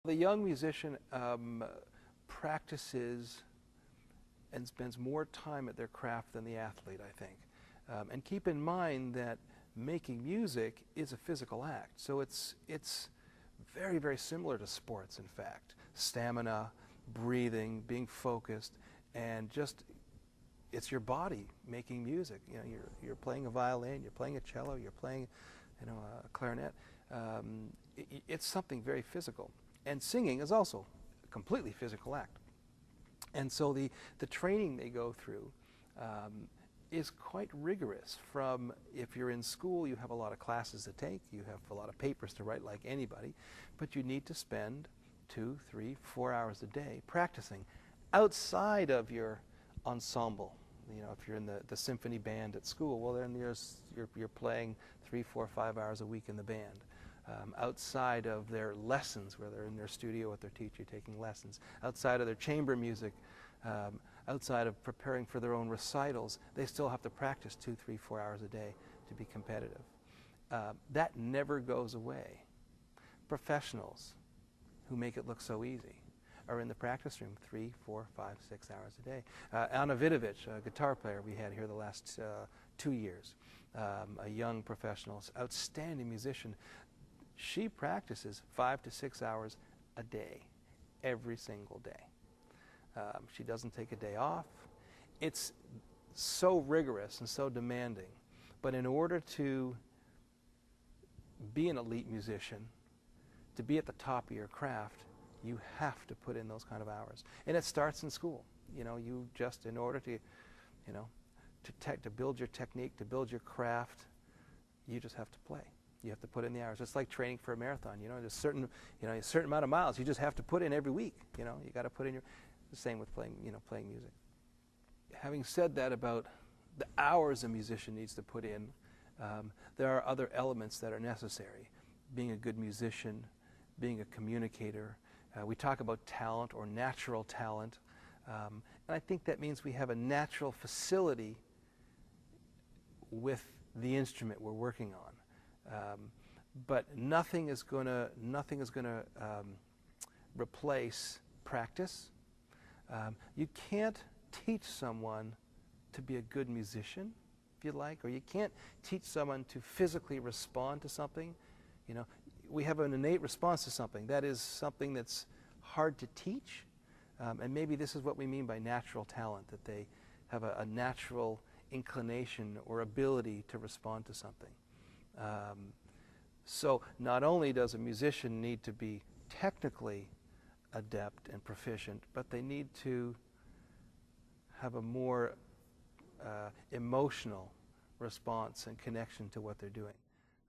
The young musician practices and spends more time at their craft than the athlete, I think. And keep in mind that making music is a physical act. So it's very, very similar to sports, in fact. Stamina, breathing, being focused, and just it's your body making music. You know, you're playing a violin, you're playing a cello, you're playing, you know, a clarinet. It's something very physical. And singing is also a completely physical act. And so the training they go through is quite rigorous. From, if you're in school, you have a lot of classes to take, you have a lot of papers to write like anybody, but you need to spend 2, 3, 4 hours a day practicing outside of your ensemble. You know, if you're in the symphony band at school, well then you're playing 3, 4, 5 hours a week in the band. Outside of their lessons, where they're in their studio with their teacher taking lessons, outside of their chamber music, outside of preparing for their own recitals, they still have to practice 2, 3, 4 hours a day to be competitive. That never goes away. Professionals who make it look so easy are in the practice room 3, 4, 5, 6 hours a day. Anna Vidovich, a guitar player we had here the last 2 years, a young professional, outstanding musician. She practices 5 to 6 hours a day, every single day. She doesn't take a day off. It's so rigorous and so demanding. But in order to be an elite musician, to be at the top of your craft, you have to put in those kind of hours. And it starts in school. You know, you just, in order to, you know, to build your technique, to build your craft, you just have to play. You have to put in the hours. It's like training for a marathon. You know, there's a certain amount of miles you just have to put in every week. You know, you got to put in the same with playing, you know, playing music. Having said that about the hours a musician needs to put in, there are other elements that are necessary. Being a good musician, being a communicator. We talk about talent or natural talent, and I think that means we have a natural facility with the instrument we're working on. But nothing is going to replace practice. You can't teach someone to be a good musician, if you like, or you can't teach someone to physically respond to something. You know, we have an innate response to something. That is something that's hard to teach, and maybe this is what we mean by natural talent, that they have a natural inclination or ability to respond to something. So not only does a musician need to be technically adept and proficient, but they need to have a more emotional response and connection to what they're doing.